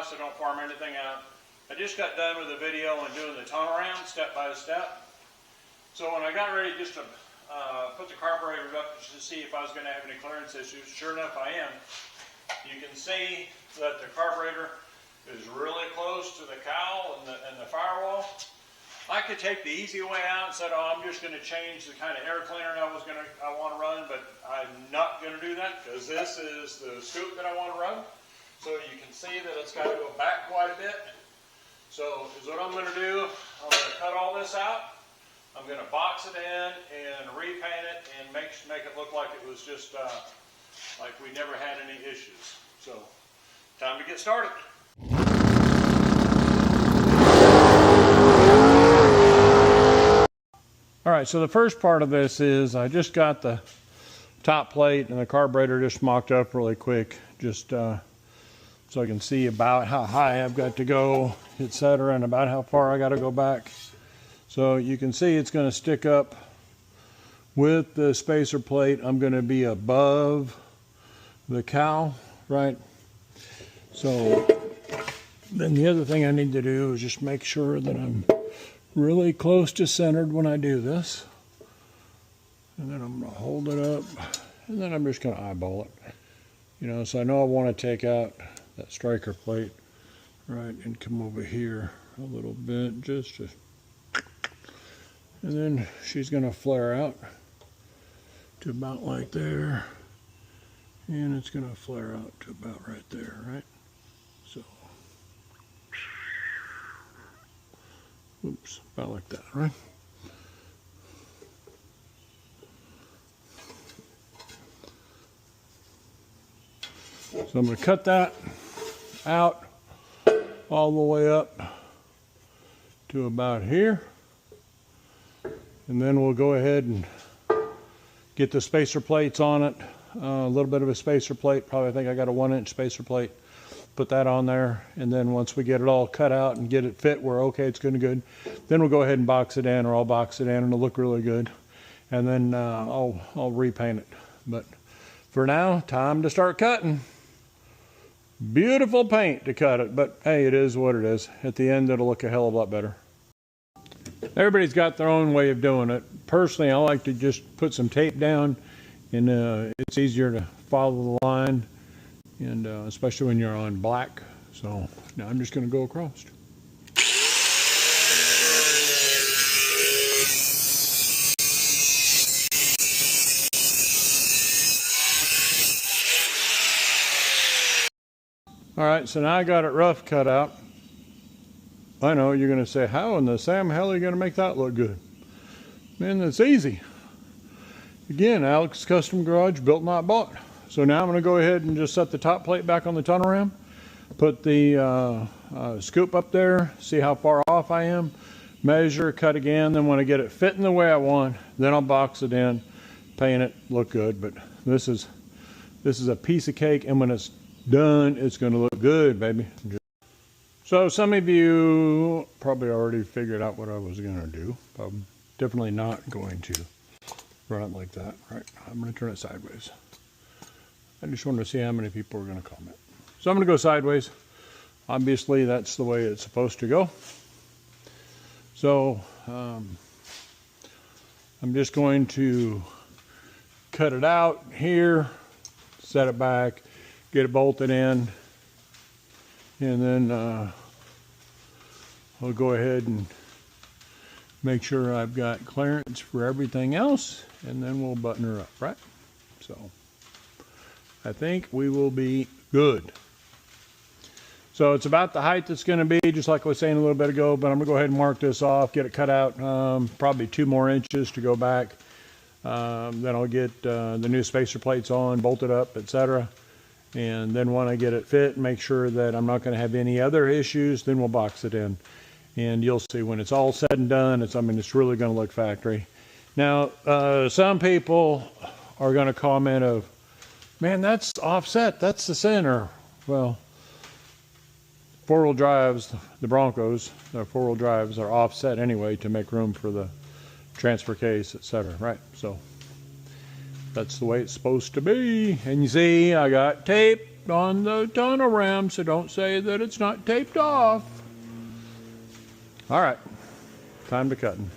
house. I don't farm anything out. I just got done with the video and doing the tunnel around step by step. So when I got ready just to put the carburetor up to see if I was going to have any clearance issues, sure enough I am. You can see that the carburetor is really close to the cowl and the firewall. I could take the easy way out and said, oh, I'm just going to change the kind of air cleaner I want to run, but I'm not going to do that because this is the scoop that I want to run. So you can see that it's got to go back quite a bit. So is what I'm going to do, I'm going to cut all this out. I'm going to box it in and repaint it and make it look like it was just like we never had any issues. So time to get started. All right, so the first part of this is I just got the top plate and the carburetor just mocked up really quick, just so I can see about how high I've got to go, etc., and about how far I got to go back. So you can see it's going to stick up with the spacer plate. I'm going to be above the cowl, right? So then the other thing I need to do is just make sure that I'm really close to centered when I do this. And then I'm going to hold it up, and then I'm just going to eyeball it. You know, so I know I want to take out that striker plate, right, and come over here a little bit, just to, and then she's going to flare out to about like there, and it's going to flare out to about right there, right? So, oops, about like that, right? So I'm going to cut that out all the way up to about here. And then we'll go ahead and get the spacer plates on it. A little bit of a spacer plate, probably I think I got a 1-inch spacer plate. Put that on there, and then once we get it all cut out and get it fit where okay, it's going to good, then we'll go ahead and box it in, or I'll box it in and it'll look really good. And then I'll repaint it. But for now, time to start cutting. Beautiful paint to cut it, but hey, it is what it is. At the end, it'll look a hell of a lot better. Everybody's got their own way of doing it. Personally, I like to just put some tape down, and it's easier to follow the line, and especially when you're on black. So now I'm just going to go across. All right, so now I got it rough cut out. I know you're going to say, how in the Sam hell are you going to make that look good? Man, that's easy. Again, Alex's Custom Garage, built not bought. So now I'm going to go ahead and just set the top plate back on the tunnel ram, put the scoop up there, see how far off I am, measure, cut again. Then when I get it fitting the way I want, then I'll box it in, paint it, look good. But this is a piece of cake, and when it's done, it's going to look good, baby. So some of you probably already figured out what I was going to do. I'm definitely not going to run it like that, right? I'm going to turn it sideways. I just wanted to see how many people are going to comment. So I'm going to go sideways. Obviously, that's the way it's supposed to go. So I'm just going to cut it out here, set it back, get it bolted in, and then I'll go ahead and make sure I've got clearance for everything else, and then we'll button her up, right? So I think we will be good. So it's about the height that's going to be, just like I was saying a little bit ago, but I'm going to go ahead and mark this off, get it cut out, probably 2 more inches to go back. Then I'll get the new spacer plates on, bolted up, etc. And then when I get it fit, make sure that I'm not going to have any other issues, then we'll box it in. And you'll see when it's all said and done, it's really going to look factory. Now, some people are going to comment of, man, that's offset, that's the center. Well, 4-wheel drives, the Broncos, their 4-wheel drives are offset anyway to make room for the transfer case, etc. Right? So that's the way it's supposed to be. And you see, I got tape on the tunnel ram, so don't say that it's not taped off. All right, time to cutting.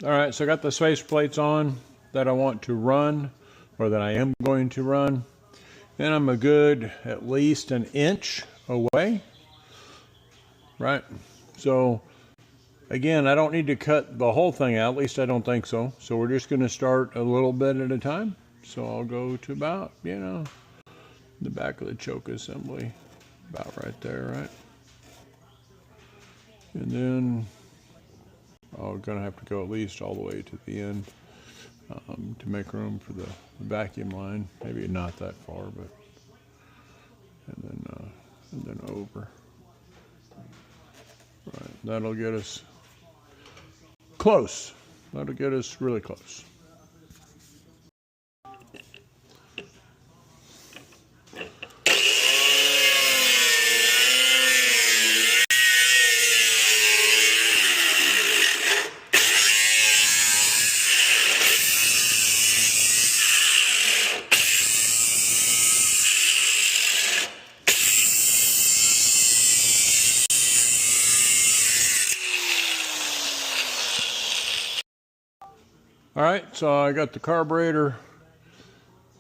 All right, so I got the spacer plates on that I want to run, or that I am going to run. And I'm a good at least an inch away, right? So again, I don't need to cut the whole thing out, at least I don't think so. So we're just gonna start a little bit at a time. So I'll go to about, you know, the back of the choke assembly, about right there, right? And then I'm gonna have to go at least all the way to the end to make room for the vacuum line. Maybe not that far, but and then over. Right, that'll get us close. That'll get us really close. All right, so I got the carburetor.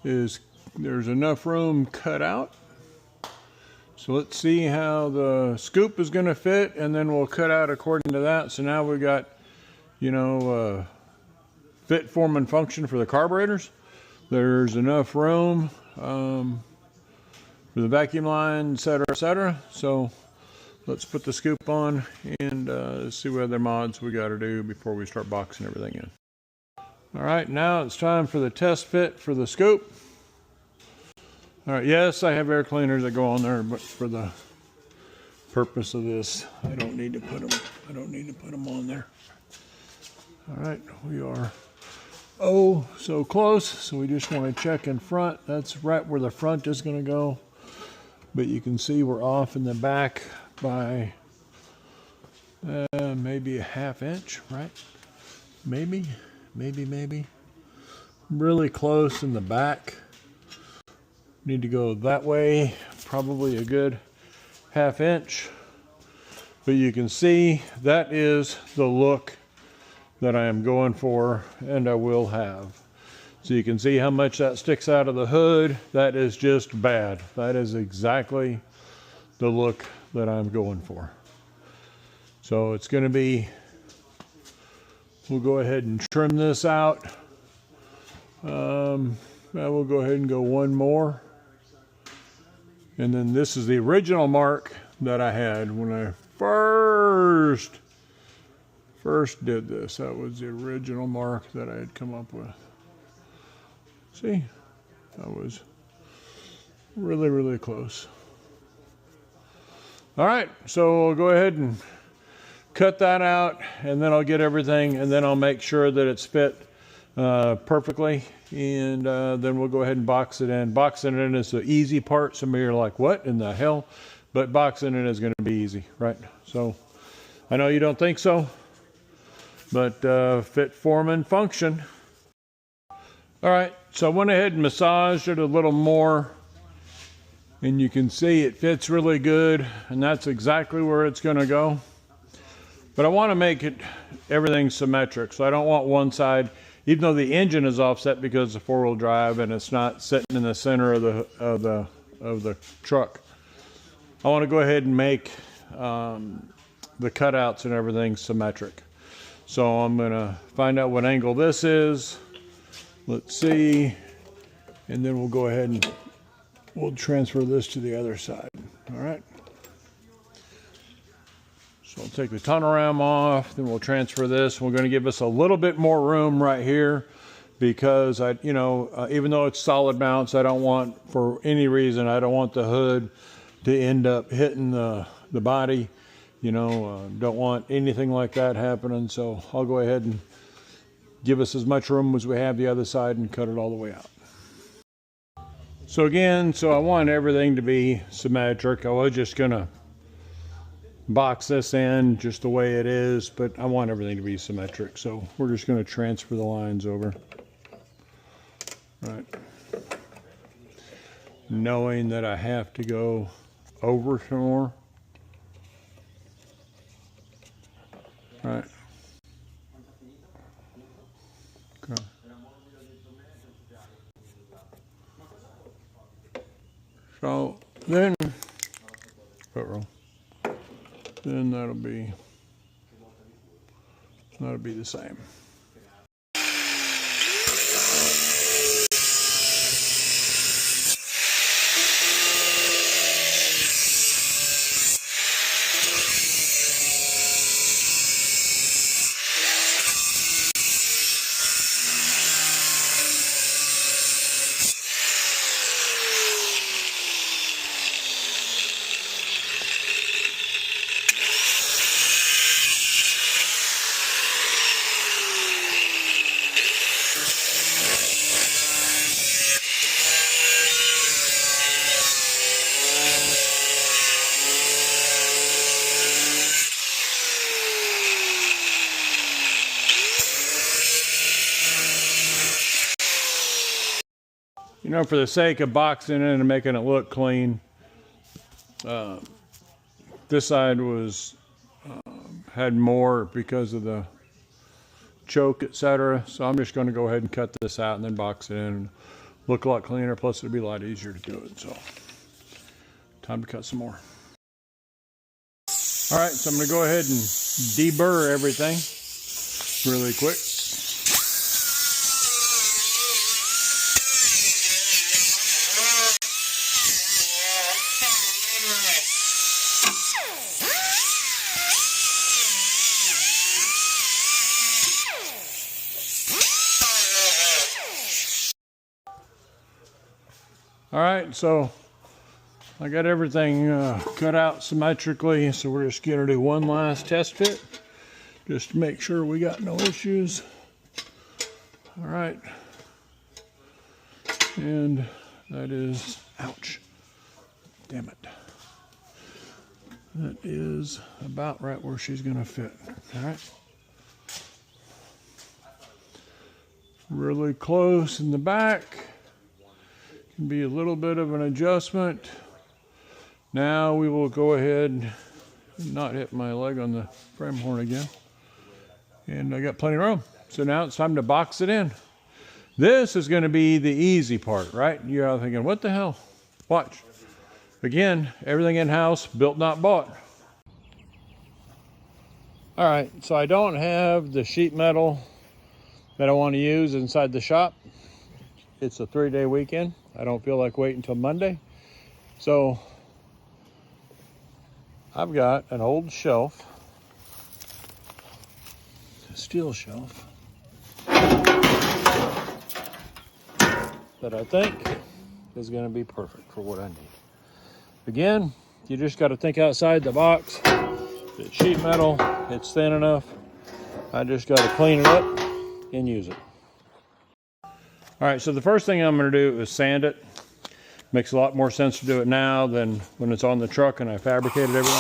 There's enough room cut out. So let's see how the scoop is gonna fit, and then we'll cut out according to that. So now we've got, you know, fit, form, and function for the carburetors. There's enough room for the vacuum line, et cetera, et cetera. So let's put the scoop on and see what other mods we gotta do before we start boxing everything in. All right, now it's time for the test fit for the scoop. All right, yes, I have air cleaners that go on there, but for the purpose of this, I don't need to put them. I don't need to put them on there. All right, we are so close. So we just want to check in front. That's right where the front is going to go. But you can see we're off in the back by maybe a ½ inch, right? Maybe. Really close in the back. Need to go that way, probably a good ½ inch. But you can see that is the look that I am going for and I will have. So you can see how much that sticks out of the hood. That is just bad. That is exactly the look that I'm going for. So it's going to be, we'll go ahead and trim this out. We'll go ahead and go one more. And then this is the original mark that I had when I first did this. That was the original mark that I had come up with. See, that was really, really close. All right, so we'll go ahead and cut that out, and then I'll get everything, and then I'll make sure that it's fit perfectly, and then we'll go ahead and box it in. Boxing it in is the easy part. Some of you are like, what in the hell? But boxing it is going to be easy, right? So I know you don't think so, but fit, form, and function. All right, so I went ahead and massaged it a little more, and you can see it fits really good, and that's exactly where it's going to go. But I want to make it everything symmetric, so I don't want one side, even though the engine is offset because it's four-wheel drive and it's not sitting in the center of the truck. I want to go ahead and make the cutouts and everything symmetric. So I'm going to find out what angle this is. Let's see, and then we'll go ahead and we'll transfer this to the other side. All right. So I'll take the tunnel ram off, then we'll transfer this. We're going to give us a little bit more room right here because even though it's solid mounts, I don't want, for any reason, I don't want the hood to end up hitting the body. Don't want anything like that happening. So I'll go ahead and give us as much room as we have the other side and cut it all the way out. So again, I want everything to be symmetric. I was just going to box this in just the way it is, but I want everything to be symmetric. So we're just going to transfer the lines over. Right. knowing that I have to go over some more. Right. Okay. So then, then that'll be the same. You know, for the sake of boxing it and making it look clean, this side was had more because of the choke, etc. So I'm just going to go ahead and cut this out and then box it in and look a lot cleaner. Plus, it'll be a lot easier to do it. So, time to cut some more. All right, so I'm going to go ahead and deburr everything really quick. All right, so I got everything cut out symmetrically, so we're just going to do one last test fit just to make sure we got no issues. All right, and that is, ouch, damn it. That is about right where she's going to fit. All right. Really close in the back. Can be a little bit of an adjustment. Now we will go ahead and not hit my leg on the frame horn again. And I got plenty of room. So now it's time to box it in. This is going to be the easy part, right? You're thinking, what the hell? Watch. Again, everything in-house, built not bought. All right, so I don't have the sheet metal that I want to use inside the shop. It's a 3-day weekend. I don't feel like waiting until Monday. So I've got an old shelf, a steel shelf, that I think is going to be perfect for what I need. Again, you just got to think outside the box. It's sheet metal, it's thin enough. I just got to clean it up and use it. All right, so the first thing I'm going to do is sand it. Makes a lot more sense to do it now than when it's on the truck and I fabricated everything.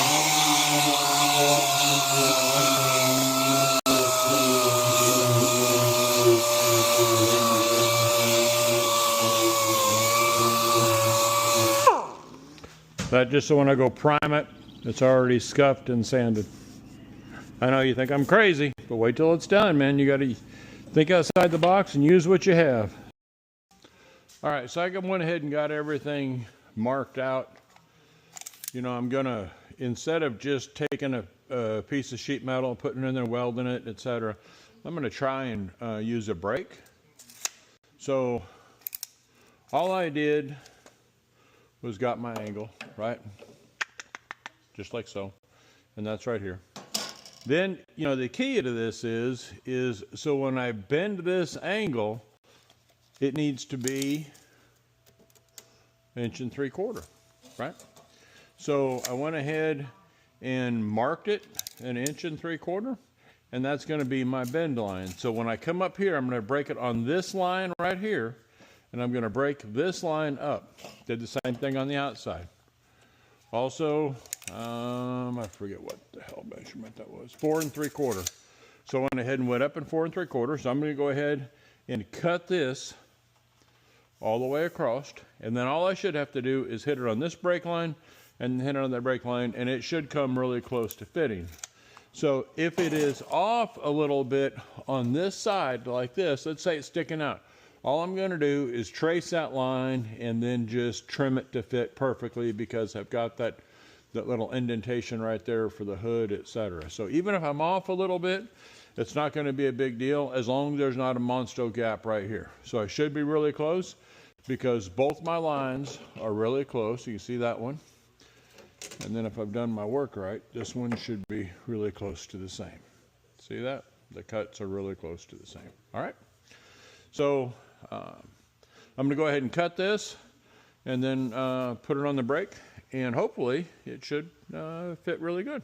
That just so when I go prime it, it's already scuffed and sanded. I know you think I'm crazy, but wait till it's done, man. You got to think outside the box and use what you have. All right, so I went ahead and got everything marked out. You know, I'm gonna, instead of just taking a piece of sheet metal and putting it in there, welding it, etc., I'm gonna try and use a brake. So all I did was got my angle, right? Just like so, and that's right here. Then, you know, the key to this is so when I bend this angle, it needs to be 1 3/4 inches, right? So I went ahead and marked it 1 3/4 inches, and that's going to be my bend line. So when I come up here, I'm going to break it on this line right here, and I'm going to break this line up. Did the same thing on the outside. Also, I forget what the hell measurement that was. 4 3/4 inches. So I went ahead and went up in 4 3/4 inches. So I'm going to go ahead and cut this all the way across, and then all I should have to do is hit it on this brake line and hit it on that brake line, and it should come really close to fitting. So if it is off a little bit on this side like this, let's say it's sticking out, all I'm going to do is trace that line and then just trim it to fit perfectly, because I've got that little indentation right there for the hood, etc. So even if I'm off a little bit, it's not going to be a big deal as long as there's not a monster gap right here. So I should be really close, because both my lines are really close. You can see that one. And then if I've done my work right, this one should be really close to the same. See that? The cuts are really close to the same. All right. So I'm going to go ahead and cut this and then put it on the brake, and hopefully it should fit really good.